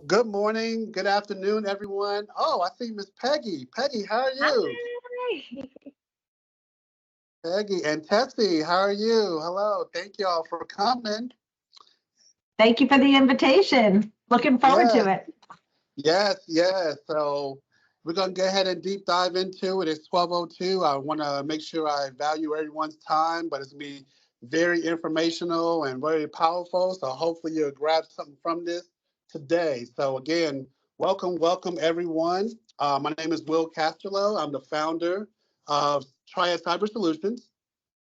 Good morning, good afternoon, everyone. Oh, I see Miss Peggy. Peggy, how are you? Hi. Peggy and Tessie, how are you? Hello, thank y'all for coming. Thank you for the invitation. Looking forward to Yes, it. yes. So we're gonna go ahead and deep dive into it. It's 12:02. I want to make sure I value everyone's time, but it's gonna be very informational and very powerful. So hopefully you'll grab something from this today. So again, welcome everyone. My name is Will Casterlow. I'm the founder of Triad Cyber Solutions,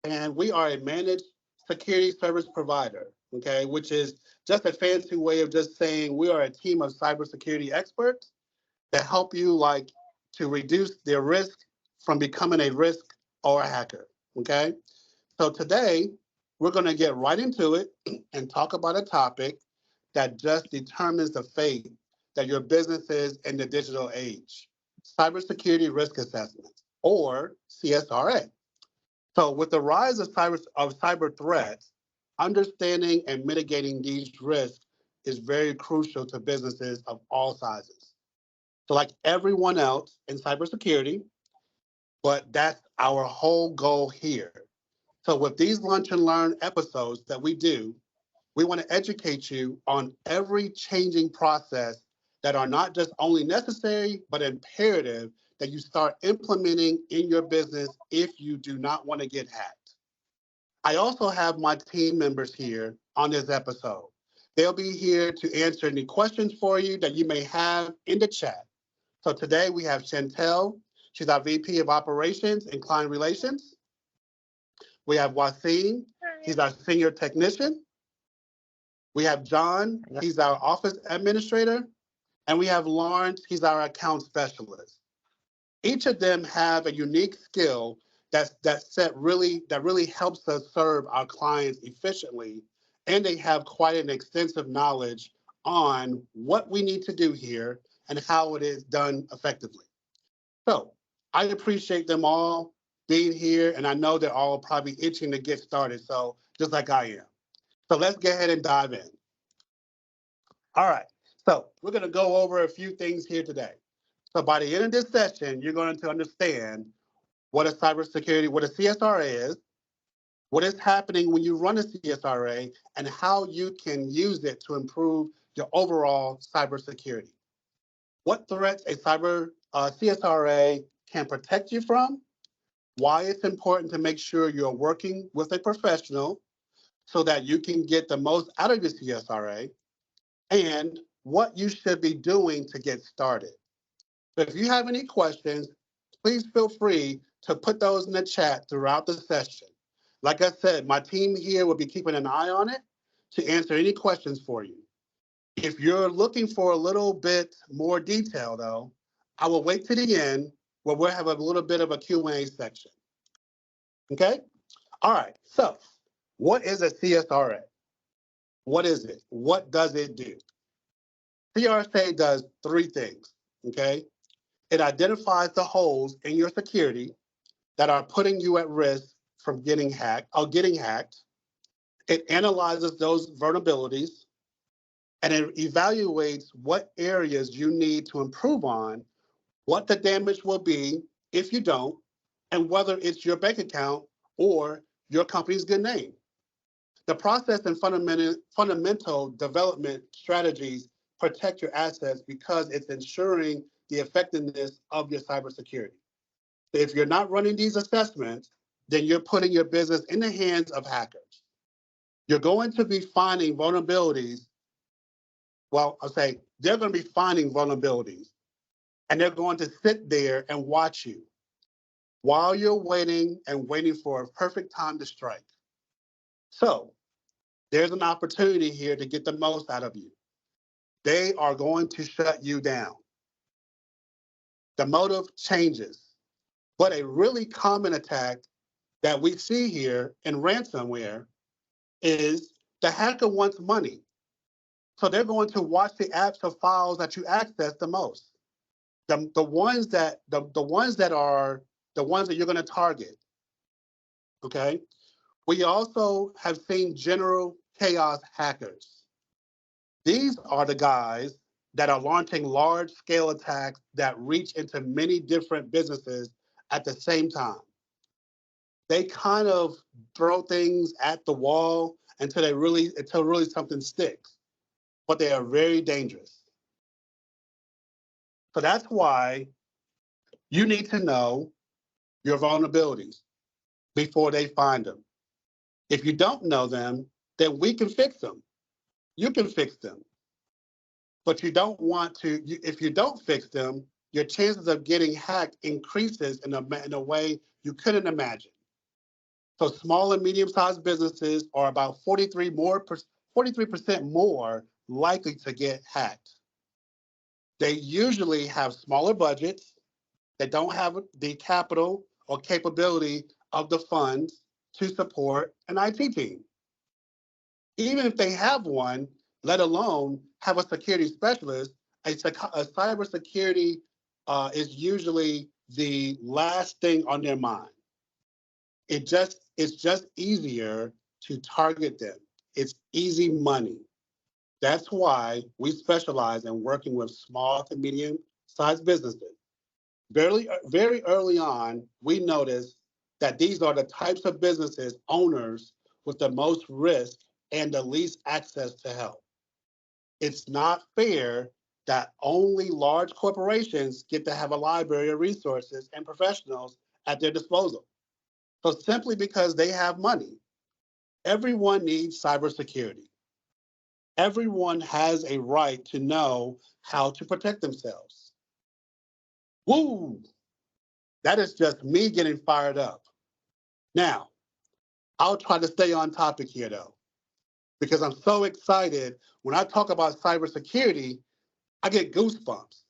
and we are a managed security service provider, okay, which is just a fancy way of just saying we are a team of cybersecurity experts that help you to reduce their risk from becoming a risk or a hacker, okay? So today we're going to get right into it and talk about a topic that just determines the fate that your business is in the digital age: cybersecurity risk assessment, or CSRA. So with the rise of cyber threats, understanding and mitigating these risks is very crucial to businesses of all sizes. So like everyone else in cybersecurity, but that's our whole goal here. So with these lunch and learn episodes that we do, we want to educate you on every changing process that are not just only necessary, but imperative that you start implementing in your business if you do not want to get hacked. I also have my team members here on this episode. They'll be here to answer any questions for you that you may have in the chat. So today we have Chantel. She's our VP of Operations and Client Relations. We have Wasim. He's our Senior Technician. We have John. Yep. He's our Office Administrator. And we have Lawrence. He's our Account Specialist. Each of them have a unique skill that really helps us serve our clients efficiently, and they have quite an extensive knowledge on what we need to do here and how it is done effectively. So I appreciate them all being here, and I know they're all probably itching to get started, so just like I am. So let's go ahead and dive in. All right. So we're going to go over a few things here today. So by the end of this session, you're going to understand what a CSRA is, what is happening when you run a CSRA, and how you can use it to improve your overall cybersecurity. What threats a cyber CSRA can protect you from, why it's important to make sure you're working with a professional so that you can get the most out of your CSRA, and what you should be doing to get started. So if you have any questions, please feel free to put those in the chat throughout the session. Like I said, my team here will be keeping an eye on it to answer any questions for you. If you're looking for a little bit more detail, though, I will wait to the end where we'll have a little bit of a Q&A section. Okay? All right. So what is a CSRA? What is it? What does it do? CSRA does three things. Okay? It identifies the holes in your security that are putting you at risk from getting hacked. It analyzes those vulnerabilities, and it evaluates what areas you need to improve on, what the damage will be if you don't, and whether it's your bank account or your company's good name. The process and fundamental development strategies protect your assets because it's ensuring the effectiveness of your cybersecurity. If you're not running these assessments, then you're putting your business in the hands of hackers. You're going to be finding vulnerabilities. Well, I'll say they're going to be finding vulnerabilities, and they're going to sit there and watch you while you're waiting for a perfect time to strike. So there's an opportunity here to get the most out of you. They are going to shut you down. The motive changes. But a really common attack that we see here in ransomware is the hacker wants money. So they're going to watch the apps or files that you access the most. The ones that are the ones that you're going to target. Okay. We also have seen general chaos hackers. These are the guys that are launching large-scale attacks that reach into many different businesses at the same time. They kind of throw things at the wall until really something sticks, but they are very dangerous. So that's why you need to know your vulnerabilities before they find them. If you don't know them, then we can fix them. You can fix them. But you don't want to, if you don't fix them, your chances of getting hacked increases in a way you couldn't imagine. So small and medium-sized businesses are about 43% more likely to get hacked. They usually have smaller budgets. They don't have the capital or capability of the funds to support an IT team. Even if they have one, let alone have a security specialist, a cybersecurity is usually the last thing on their mind. It's just easier to target them. It's easy money. That's why we specialize in working with small to medium-sized businesses. Very early on, we noticed that these are the types of businesses owners with the most risk and the least access to help. It's not fair that only large corporations get to have a library of resources and professionals at their disposal. So simply because they have money, everyone needs cybersecurity. Everyone has a right to know how to protect themselves. Woo! That is just me getting fired up. Now, I'll try to stay on topic here though, because I'm so excited. When I talk about cybersecurity, I get goosebumps.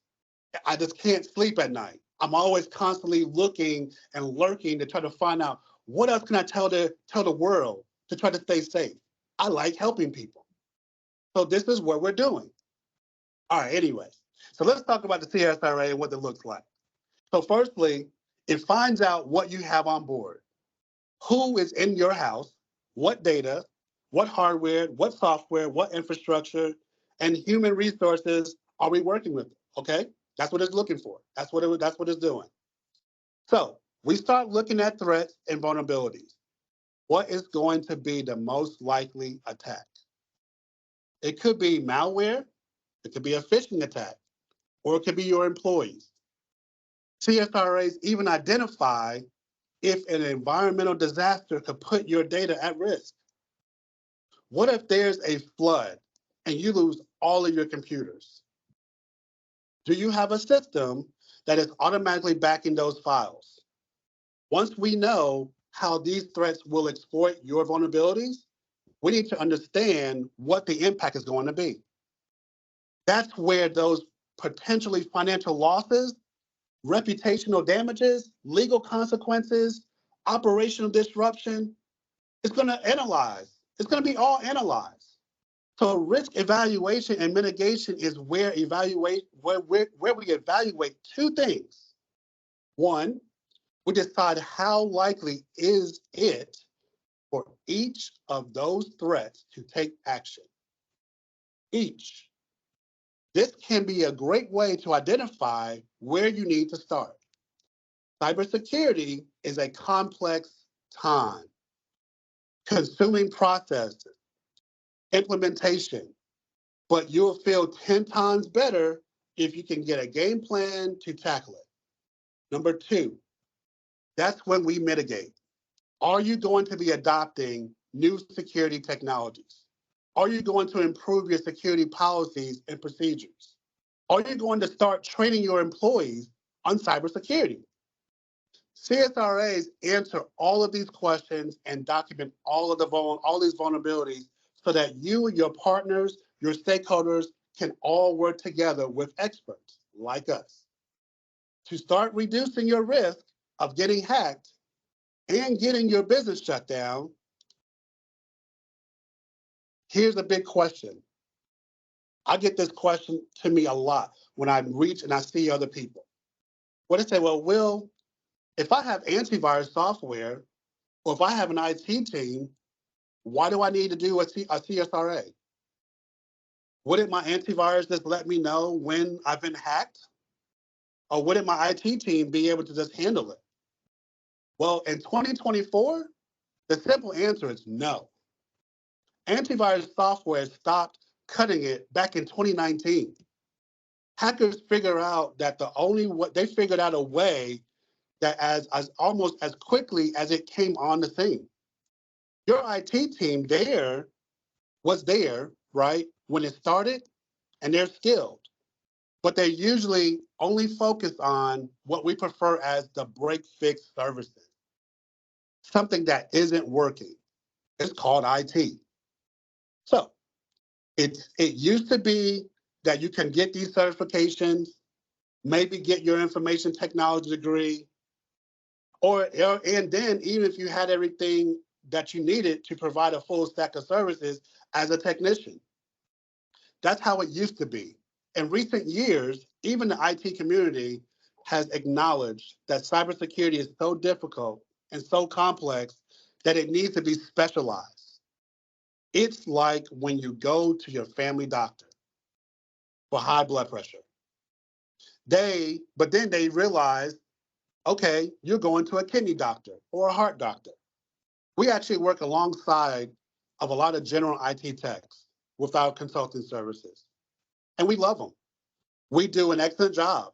I just can't sleep at night. I'm always constantly looking and lurking to try to find out what else can I tell the world to try to stay safe. I like helping people. So this is what we're doing. All right, anyways. So let's talk about the CSRA and what it looks like. So firstly, it finds out what you have on board. Who is in your house, what data, what hardware, what software, what infrastructure, and human resources are we working with, okay? That's what it's looking for. That's what it's doing. So we start looking at threats and vulnerabilities. What is going to be the most likely attack? It could be malware, it could be a phishing attack, or it could be your employees. CSRAs even identify if an environmental disaster could put your data at risk. What if there's a flood and you lose all of your computers? Do you have a system that is automatically backing those files? Once we know how these threats will exploit your vulnerabilities, we need to understand what the impact is going to be. That's where those potentially financial losses, reputational damages, legal consequences, operational disruption, it's going to analyze. It's going to be all analyzed. So risk evaluation and mitigation is where we evaluate two things. One, we decide how likely is it for each of those threats to take action. Each. This can be a great way to identify where you need to start. Cybersecurity is a complex, time-consuming process, implementation, but you'll feel 10 times better if you can get a game plan to tackle it. Number two, that's when we mitigate. Are you going to be adopting new security technologies? Are you going to improve your security policies and procedures? Are you going to start training your employees on cybersecurity? CSRAs answer all of these questions and document all these vulnerabilities so that you and your partners, your stakeholders can all work together with experts like us to start reducing your risk of getting hacked and getting your business shut down. Here's a big question. I get this question to me a lot when I reach and I see other people. Where they say, well, Will, if I have antivirus software or if I have an IT team, why do I need to do a CSRA? Wouldn't my antivirus just let me know when I've been hacked? Or wouldn't my IT team be able to just handle it? Well, in 2024, the simple answer is no. Antivirus software stopped cutting it back in 2019. Hackers figure out that they figured out a way that as almost as quickly as it came on the scene. Your IT team was there, right, when it started, and they're skilled, but they usually only focus on what we prefer as the break fix services, something that isn't working. It's called IT. So it used to be that you can get these certifications, maybe get your information technology degree, and then even if you had everything that you needed to provide a full stack of services as a technician. That's how it used to be. In recent years, even the IT community has acknowledged that cybersecurity is so difficult and so complex that it needs to be specialized. It's like when you go to your family doctor for high blood pressure. But then they realize, okay, you're going to a kidney doctor or a heart doctor. We actually work alongside of a lot of general IT techs with our consulting services, and we love them. We do an excellent job.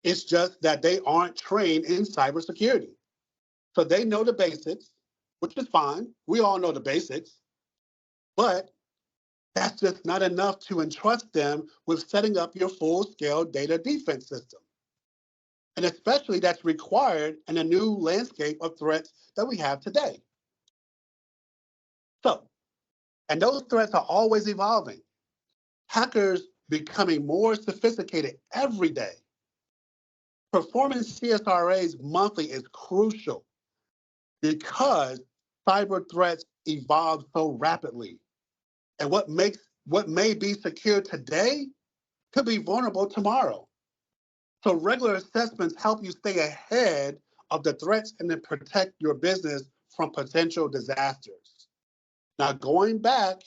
It's just that they aren't trained in cybersecurity. So they know the basics, which is fine. We all know the basics, but that's just not enough to entrust them with setting up your full-scale data defense system. And especially that's required in a new landscape of threats that we have today. So, and those threats are always evolving. Hackers becoming more sophisticated every day. Performing CSRAs monthly is crucial because cyber threats evolve so rapidly. And what may be secure today could be vulnerable tomorrow. So regular assessments help you stay ahead of the threats and then protect your business from potential disasters. Now, going back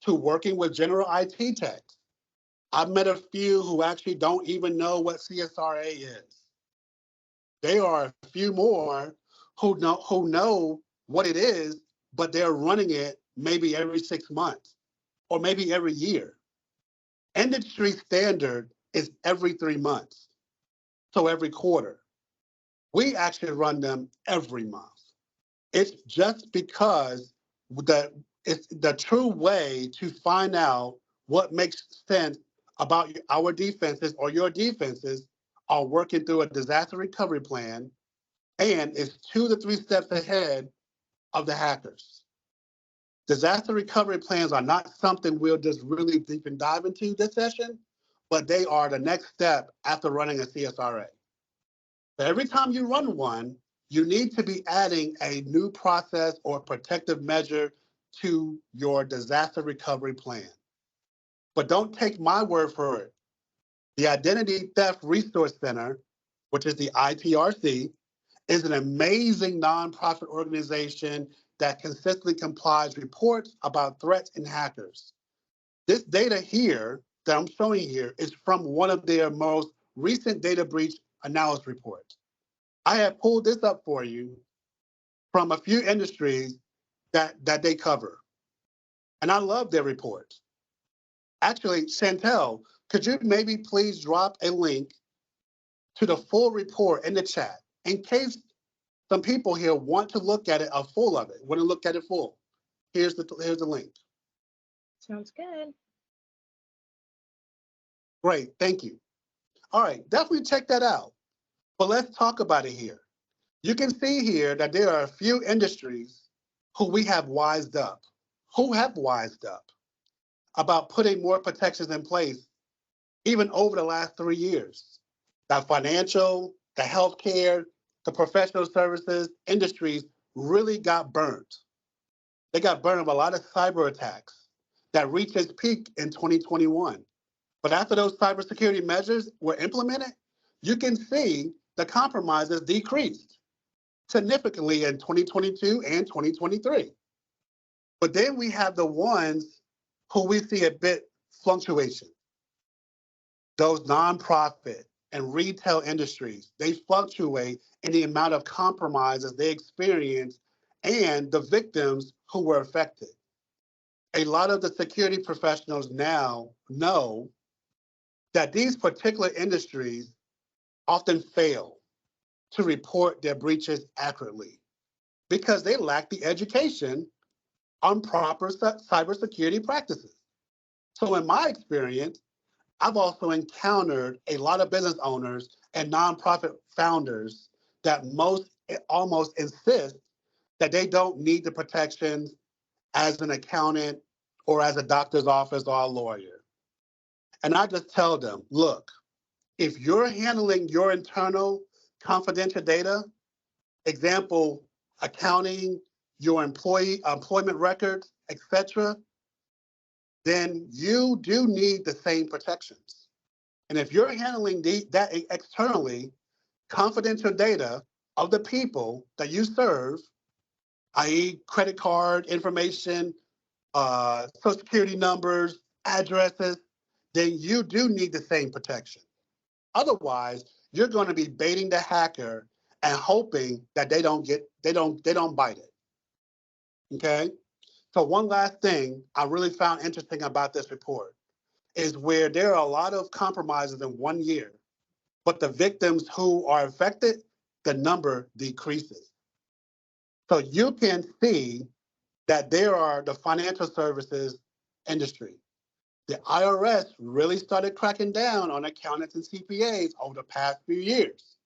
to working with general IT techs, I've met a few who actually don't even know what CSRA is. There are a few more who know what it is, but they're running it maybe every 6 months or maybe every year. Industry standard is every 3 months, so every quarter. We actually run them every month. It's just because it's the true way to find out what makes sense about our defenses or your defenses are working through a disaster recovery plan and is 2 to 3 steps ahead of the hackers. Disaster recovery plans are not something we'll just really deep and dive into this session, but they are the next step after running a CSRA. So every time you run one, you need to be adding a new process or protective measure to your disaster recovery plan. But don't take my word for it. The Identity Theft Resource Center, which is the ITRC, is an amazing nonprofit organization that consistently compiles reports about threats and hackers. This data here that I'm showing here is from one of their most recent data breach analysis reports. I have pulled this up for you from a few industries that they cover. And I love their reports. Actually, Chantel, could you maybe please drop a link to the full report in the chat in case some people here want to look at it, a full of it, want to look at it full. Here's the link. Sounds good. Great, thank you. All right, definitely check that out. But let's talk about it here. You can see here that there are a few industries who have wised up about putting more protections in place even over the last 3 years. The financial, the healthcare, the professional services industries really got burnt. They got burned with a lot of cyber attacks that reached its peak in 2021. But after those cybersecurity measures were implemented, you can see the compromises decreased significantly in 2022 and 2023. But then we have the ones who we see a bit fluctuation. Those nonprofit and retail industries, they fluctuate in the amount of compromises they experience and the victims who were affected. A lot of the security professionals now know that these particular industries often fail to report their breaches accurately because they lack the education on proper cybersecurity practices. So in my experience, I've also encountered a lot of business owners and nonprofit founders that almost insist that they don't need the protections as an accountant or as a doctor's office or a lawyer. And I just tell them, look, if you're handling your internal confidential data, example, accounting, your employment records, etc., then you do need the same protections. And if you're handling that externally, confidential data of the people that you serve, i.e. credit card information, social security numbers, addresses, then you do need the same protection. Otherwise, you're going to be baiting the hacker and hoping that they don't bite it. Okay? So one last thing I really found interesting about this report is where there are a lot of compromises in 1 year, but the victims who are affected, the number decreases. So you can see that there are the financial services industry. The IRS really started cracking down on accountants and CPAs over the past few years,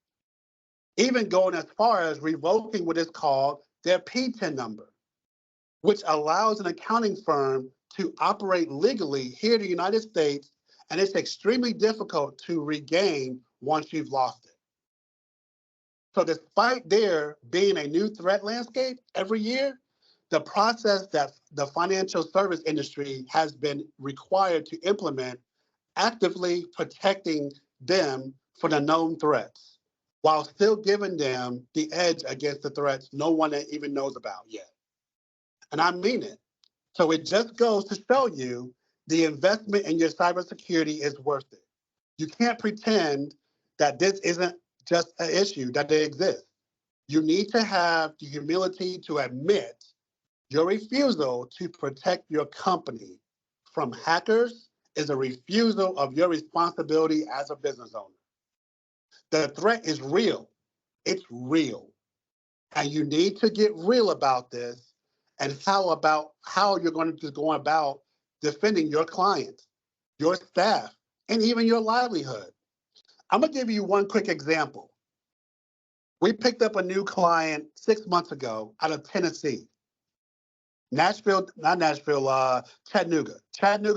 even going as far as revoking what is called their P10 number, which allows an accounting firm to operate legally here in the United States, and it's extremely difficult to regain once you've lost it. So despite there being a new threat landscape every year, the process that the financial service industry has been required to implement actively protecting them from the known threats while still giving them the edge against the threats no one even knows about yet. And I mean it. So it just goes to show you the investment in your cybersecurity is worth it. You can't pretend that this isn't just an issue, that they exist. You need to have the humility to admit your refusal to protect your company from hackers is a refusal of your responsibility as a business owner. The threat is real. It's real. And you need to get real about this and how you're going to go about defending your clients, your staff, and even your livelihood. I'm going to give you one quick example. We picked up a new client 6 months ago out of Tennessee. Chattanooga,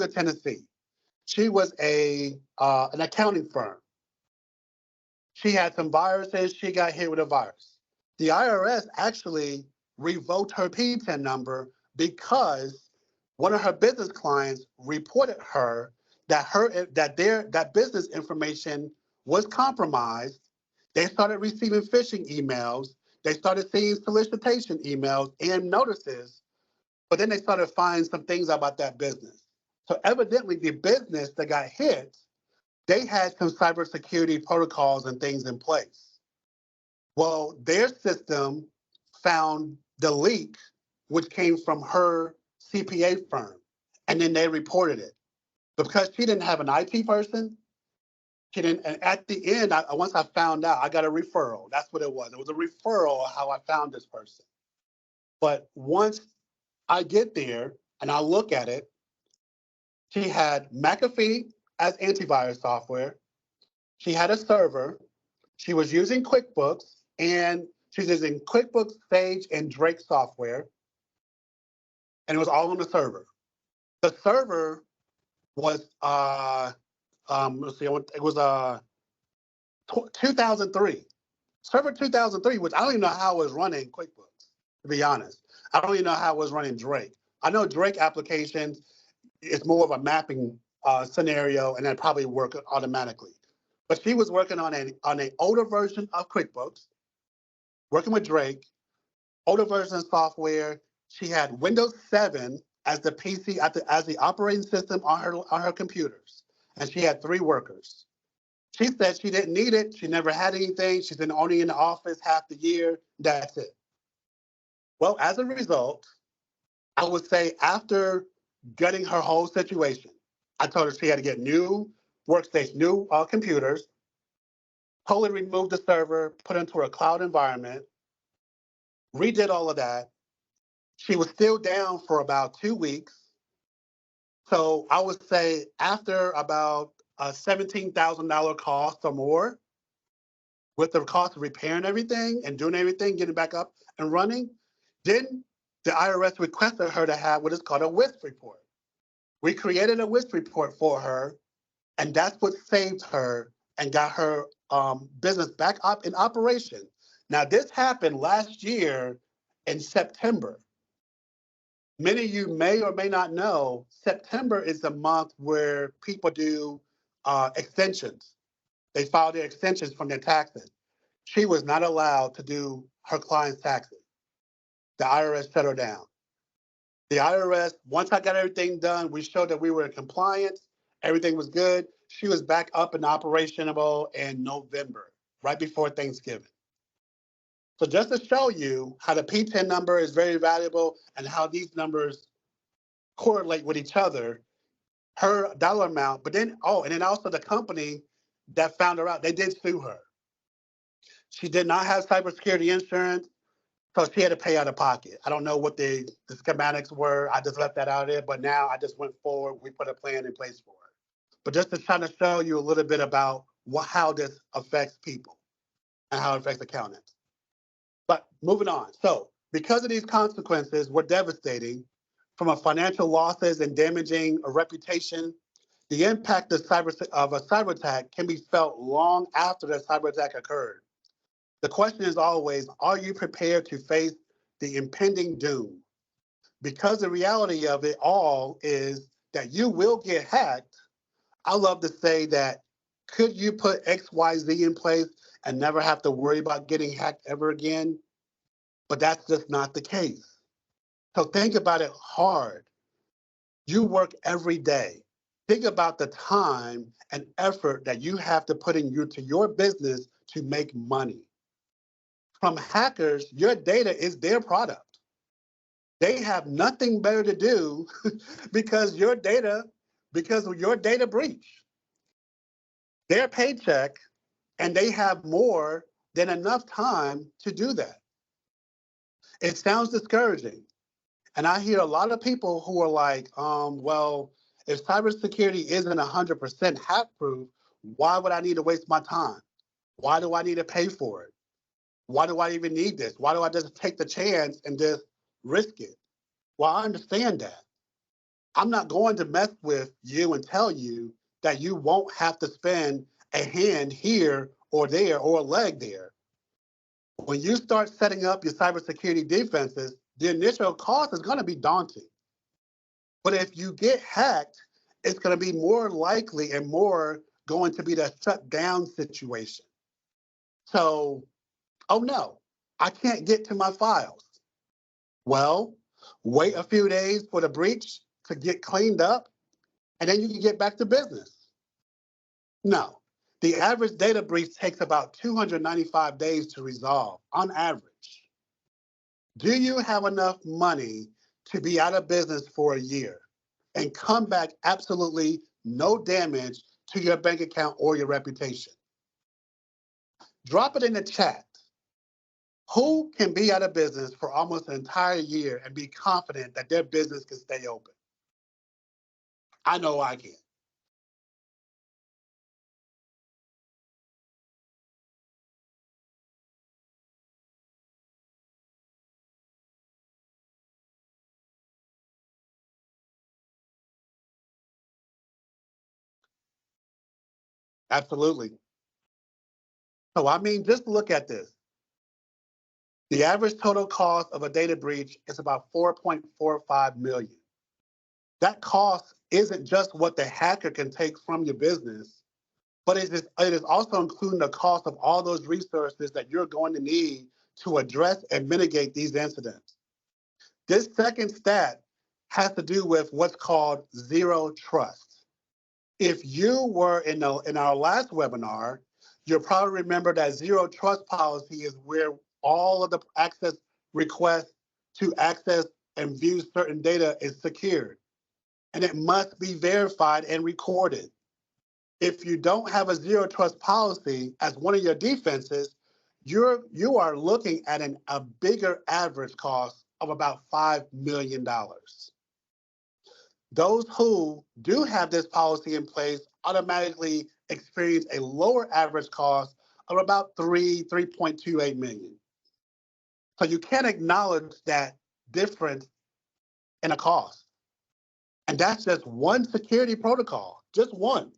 Tennessee. She was an accounting firm. She had some viruses. She got hit with a virus. The IRS actually revoked her P10 number because one of her business clients reported her that business information was compromised. They started receiving phishing emails. They started seeing solicitation emails and notices, but then they started finding some things about that business. So evidently the business that got hit, they had some cybersecurity protocols and things in place. Well, their system found the leak, which came from her CPA firm, and then they reported it. But because she didn't have an IT person, she didn't, and at the end, once I found out, I got a referral. That's what it was. It was a referral of how I found this person. But once I get there and I look at it, she had McAfee as antivirus software. She had a server. She was using QuickBooks, and she's using QuickBooks, Sage, and Drake software. And it was all on the server. The server was, let's see, it was 2003. Server 2003, which I don't even know how it was running QuickBooks, to be honest. I don't even know how it was running Drake. I know Drake applications is more of a mapping scenario, and that probably work automatically. But she was working on an older version of QuickBooks, working with Drake, older version of software. She had Windows 7 as the PC, as the operating system on her computers, and she had 3 workers. She said she didn't need it. She never had anything. She's been only in the office half the year. That's it. Well, as a result, I would say after gutting her whole situation, I told her she had to get new workstation, new computers, totally remove the server, put into a cloud environment, redid all of that. She was still down for about 2 weeks. So I would say after about a $17,000 cost or more, with the cost of repairing everything and doing everything, getting back up and running, then the IRS requested her to have what is called a WISP report. We created a WISP report for her, and that's what saved her and got her business back up in operation. Now, this happened last year in September. Many of you may or may not know, September is the month where people do extensions. They file their extensions from their taxes. She was not allowed to do her client's taxes. The IRS shut her down. The IRS, once I got everything done, we showed that we were in compliance, everything was good. She was back up and operational in November, right before Thanksgiving. So just to show you how the P10 number is very valuable and how these numbers correlate with each other, her dollar amount, but then, and then also the company that found her out, they did sue her. She did not have cybersecurity insurance, so she had to pay out of pocket. I don't know what the schematics were. I just left that out of there, but now I just went forward. We put a plan in place for her. But just to kind of show you a little bit about how this affects people and how it affects accountants. But moving on. So because of these consequences were devastating from a financial losses and damaging a reputation, the impact of a cyber attack can be felt long after the cyber attack occurred. The question is always, are you prepared to face the impending doom? Because the reality of it all is that you will get hacked. I love to say that, could you put XYZ in place and never have to worry about getting hacked ever again? But that's just not the case. So think about it hard. You work every day. Think about the time and effort that you have to put into your business to make money. From hackers, your data is their product. They have nothing better to do because of your data breach. Their paycheck, and they have more than enough time to do that. It sounds discouraging. And I hear a lot of people who are like, well, if cybersecurity isn't 100% hack proof, why would I need to waste my time? Why do I need to pay for it? Why do I even need this? Why do I just take the chance and just risk it? Well, I understand that. I'm not going to mess with you and tell you that you won't have to spend a hand here or there or a leg there. When you start setting up your cybersecurity defenses, the initial cost is going to be daunting. But if you get hacked, it's going to be more likely and more going to be the shut down situation. So, oh no, I can't get to my files. Well, wait a few days for the breach to get cleaned up, and then you can get back to business. No, the average data breach takes about 295 days to resolve on average. Do you have enough money to be out of business for a year and come back absolutely no damage to your bank account or your reputation? Drop it in the chat. Who can be out of business for almost an entire year and be confident that their business can stay open? I know I can. Absolutely. So, I mean, just look at this. The average total cost of a data breach is about 4.45 million. That cost isn't just what the hacker can take from your business, but it is also including the cost of all those resources that you're going to need to address and mitigate these incidents. This second stat has to do with what's called zero trust. If you were in our last webinar, you'll probably remember that zero trust policy is where all of the access requests to access and view certain data is secured, and it must be verified and recorded. If you don't have a zero trust policy as one of your defenses, you are looking at a bigger average cost of about $5 million. Those who do have this policy in place automatically experience a lower average cost of about 3.28 million. So you can't acknowledge that difference in a cost. And that's just one security protocol, just one.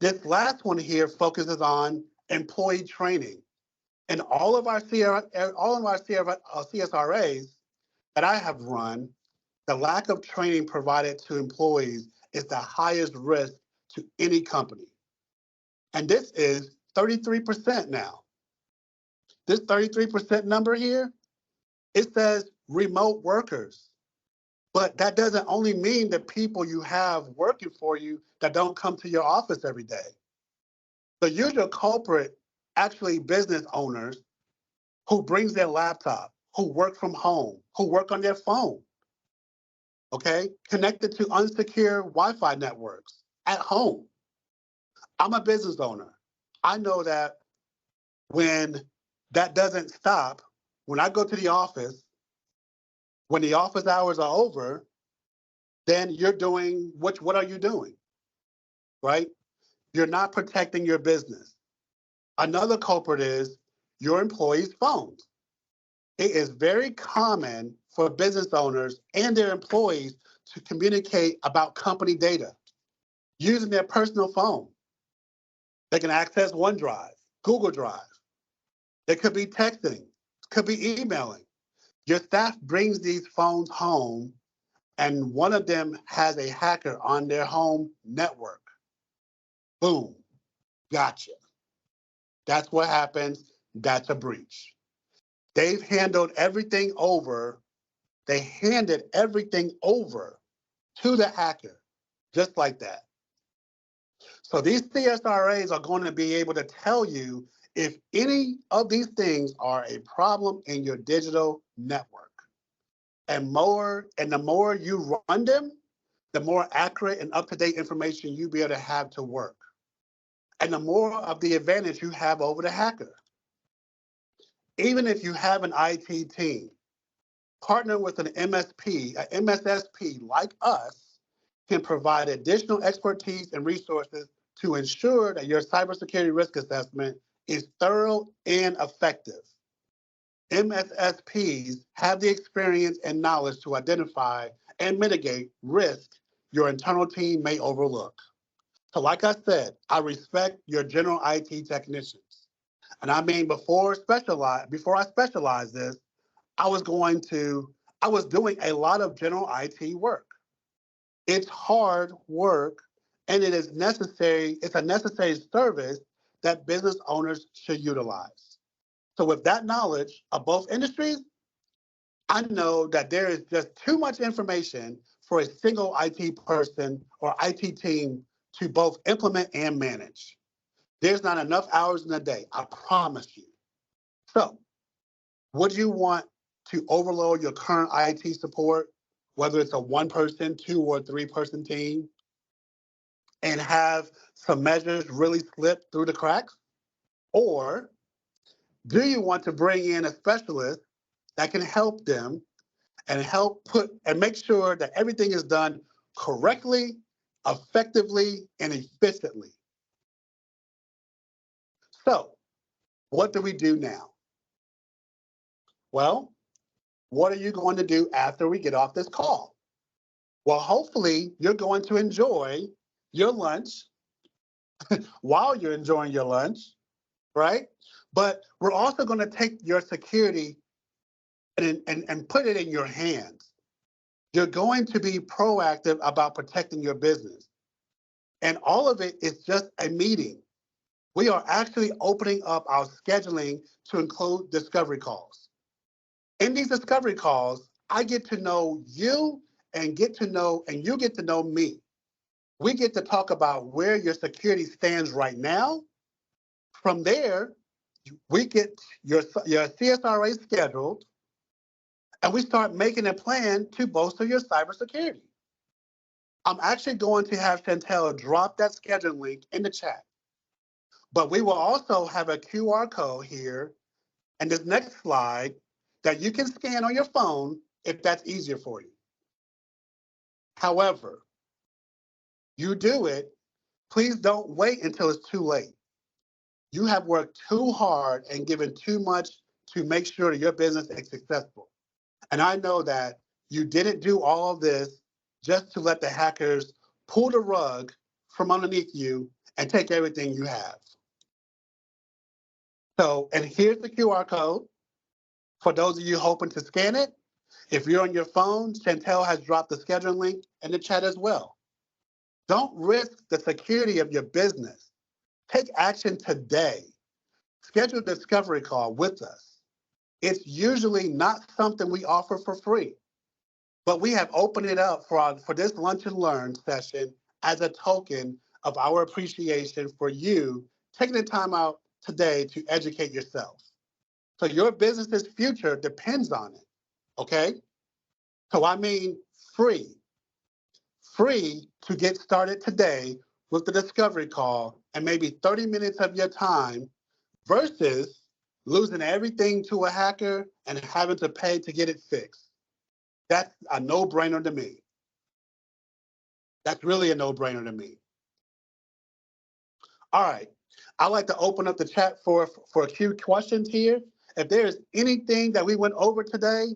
This last one here focuses on employee training. And all of our CSRAs that I have run, the lack of training provided to employees is the highest risk to any company. And this is 33% now. This 33% number here, it says remote workers. But that doesn't only mean the people you have working for you that don't come to your office every day. The usual culprit, actually business owners who brings their laptop, who work from home, who work on their phone, okay? Connected to unsecure Wi-Fi networks at home. I'm a business owner. I know that when that doesn't stop, when I go to the office, when the office hours are over, then you're doing, what are you doing, right? You're not protecting your business. Another culprit is your employees' phones. It is very common for business owners and their employees to communicate about company data using their personal phone. They can access OneDrive, Google Drive. They could be texting, could be emailing. Your staff brings these phones home and one of them has a hacker on their home network. Boom, gotcha. That's what happens. That's a breach. They've handed everything over. They handed everything over to the hacker, just like that. So these CSRAs are going to be able to tell you if any of these things are a problem in your digital network. And the more you run them, the more accurate and up-to-date information you'll be able to have to work. And the more of the advantage you have over the hacker. Even if you have an IT team, partner with an MSP, an MSSP like us, can provide additional expertise and resources to ensure that your cybersecurity risk assessment is thorough and effective. MSSPs have the experience and knowledge to identify and mitigate risk your internal team may overlook. So like I said, I respect your general IT technicians. And I mean, before I specialized this, I was doing a lot of general IT work. It's hard work and it's a necessary service that business owners should utilize. So with that knowledge of both industries, I know that there is just too much information for a single IT person or IT team to both implement and manage. There's not enough hours in the day, I promise you. So would you want to overload your current IT support, whether it's a one-person, two or three-person team, and have some measures really slip through the cracks? Or do you want to bring in a specialist that can help them and make sure that everything is done correctly, effectively, and efficiently? So what do we do now? Well, what are you going to do after we get off this call? Well, hopefully you're going to enjoy your lunch while you're enjoying your lunch, right? But we're also going to take your security and put it in your hands. You're going to be proactive about protecting your business. And all of it is just a meeting. We are actually opening up our scheduling to include discovery calls. In these discovery calls, I get to know you and you get to know me. We get to talk about where your security stands right now. From there, we get your CSRA scheduled, and we start making a plan to bolster your cybersecurity. I'm actually going to have Chantel drop that scheduling link in the chat, but we will also have a QR code here and this next slide that you can scan on your phone if that's easier for you. However, you do it, please don't wait until it's too late. You have worked too hard and given too much to make sure that your business is successful. And I know that you didn't do all of this just to let the hackers pull the rug from underneath you and take everything you have. So, and here's the QR code for those of you hoping to scan it. If you're on your phone, Chantel has dropped the scheduling link in the chat as well. Don't risk the security of your business. Take action today. Schedule a discovery call with us. It's usually not something we offer for free, but we have opened it up for this lunch and learn session as a token of our appreciation for you taking the time out today to educate yourself. So your business's future depends on it, okay? So I mean free to get started today with the discovery call and maybe 30 minutes of your time versus losing everything to a hacker and having to pay to get it fixed. That's a no-brainer to me. That's really a no-brainer to me. All right, I'd like to open up the chat for a few questions here. If there's anything that we went over today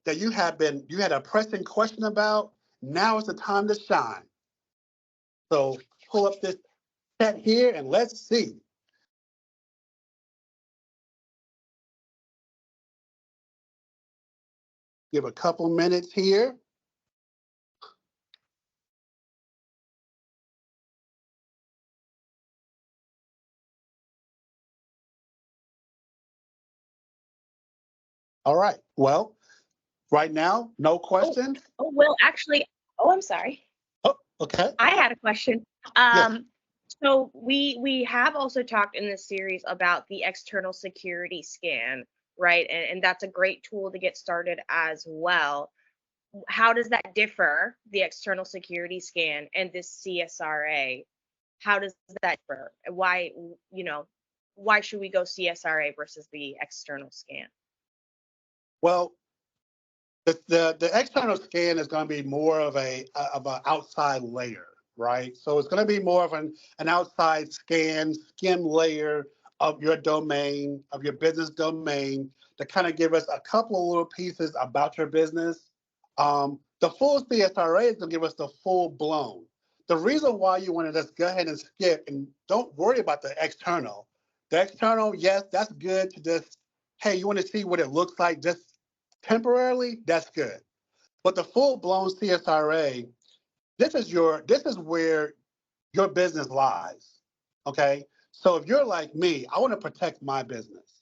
that you had a pressing question about, now is the time to shine. So pull up this chat here and let's see. Give a couple minutes here. All right, well, right now, no questions. Well, actually, I'm sorry. Oh, okay. I had a question. Yes. So we have also talked in this series about the external security scan, right? And that's a great tool to get started as well. How does that differ, the external security scan and this CSRA? How does that differ? Why, why should we go CSRA versus the external scan? Well, the external scan is going to be more of an outside layer, right? So it's going to be more of an outside skim layer of your domain, of your business domain, to kind of give us a couple of little pieces about your business. The full CSRA is going to give us the full blown. The reason why you want to just go ahead and skip and don't worry about the external. The external, yes, that's good to just, hey, you want to see what it looks like just temporarily, that's good. But the full-blown CSRA, this is where your business lies. Okay? So if you're like me, I want to protect my business.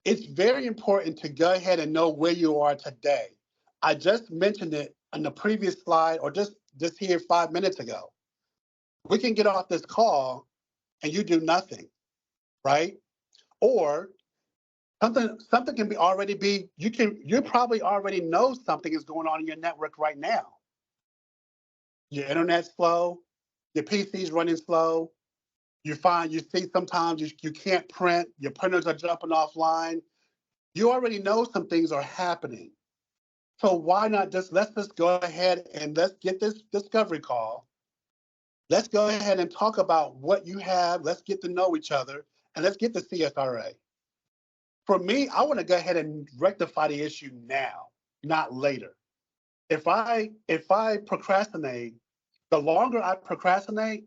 It's very important to go ahead and know where you are today. I just mentioned it on the previous slide or just here 5 minutes ago. We can get off this call and you do nothing, right? Or something can you probably already know something is going on in your network right now. Your internet's slow, your PC's running slow, you see sometimes you can't print, your printers are jumping offline. You already know some things are happening. So why not let's just go ahead and let's get this discovery call. Let's go ahead and talk about what you have. Let's get to know each other and let's get the CSRA. For me, I want to go ahead and rectify the issue now, not later. If I procrastinate, the longer I procrastinate,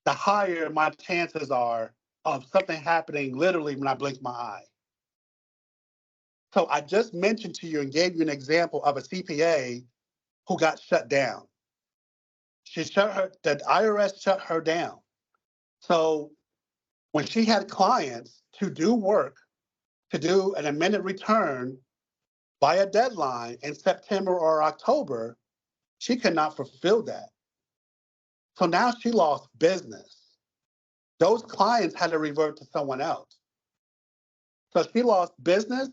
the higher my chances are of something happening literally when I blink my eye. So I just mentioned to you and gave you an example of a CPA who got shut down. The IRS shut her down. So when she had clients to do work, to do an amended return by a deadline in September or October, She could not fulfill that. So now she lost business. Those clients had to revert to someone else. So she lost business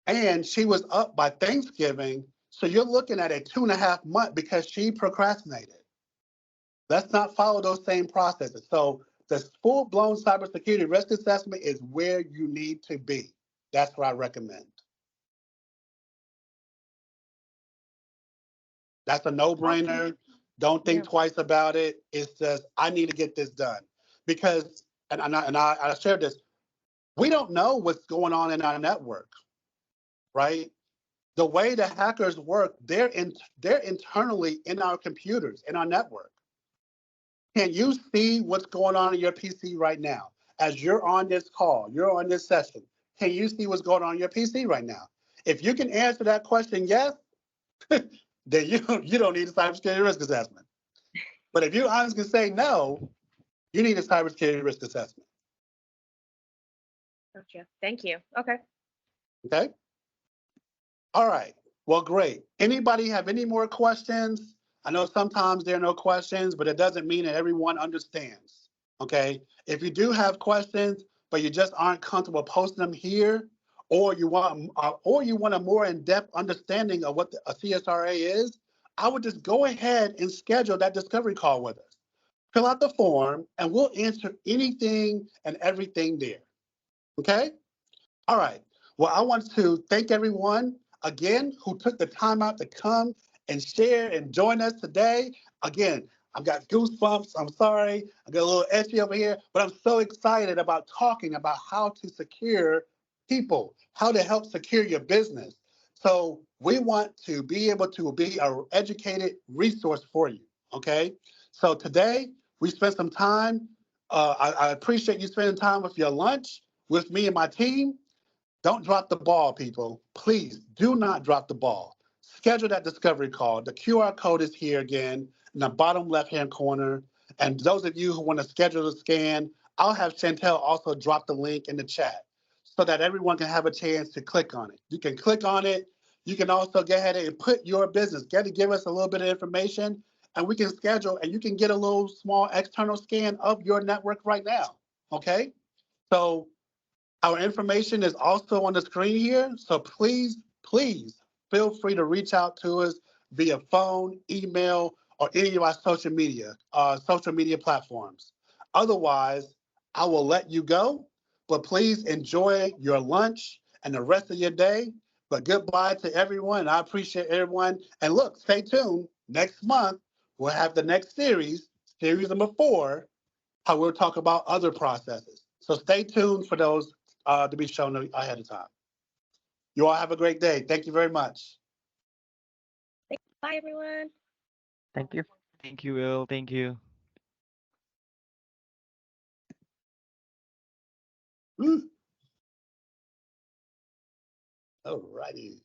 and she was up by Thanksgiving. So you're looking at a 2.5 month because she procrastinated. Let's not follow those same processes. So the full-blown cybersecurity risk assessment is where you need to be. That's what I recommend. That's a no-brainer. Don't think twice about it. It's just, I need to get this done. Because, and I shared this, we don't know what's going on in our network, right? The way the hackers work, they're internally in our computers, in our network. Can you see what's going on in your PC right now? As you're on this call, you're on this session, can you see what's going on in your PC right now? If you can answer that question yes, then you don't need a cybersecurity risk assessment. But if you honestly say no, you need a cybersecurity risk assessment. Gotcha. Thank you. Okay. Okay. All right. Well, great. Anybody have any more questions? I know sometimes there are no questions, but it doesn't mean that everyone understands. Okay. If you do have questions, but you just aren't comfortable posting them here, or you want a more in-depth understanding of what a CSRA is, I would just go ahead and schedule that discovery call with us. Fill out the form, and we'll answer anything and everything there. Okay? All right. Well, I want to thank everyone again who took the time out to come and share and join us today. Again, I've got goosebumps. I'm sorry. I got a little itchy over here, but I'm so excited about talking about how to secure people, how to help secure your business. So we want to be able to be an educated resource for you. Okay. So today we spent some time. I appreciate you spending time with your lunch with me and my team. Don't drop the ball, people. Please do not drop the ball. Schedule that discovery call. The QR code is here again in the bottom left-hand corner. And those of you who want to schedule the scan, I'll have Chantel also drop the link in the chat so that everyone can have a chance to click on it. You can click on it. You can also go ahead and put your business, give us a little bit of information, and we can schedule, and you can get a little small external scan of your network right now, okay? So our information is also on the screen here, so please, please feel free to reach out to us via phone, email, or any of our social media platforms. Otherwise, I will let you go, but please enjoy your lunch and the rest of your day. But goodbye to everyone, and I appreciate everyone. And look, stay tuned. Next month, we'll have the next series number 4, how we'll talk about other processes. So stay tuned for those to be shown ahead of time. You all have a great day. Thank you very much. Bye, everyone. Thank you. Thank you, Will. Thank you. All righty.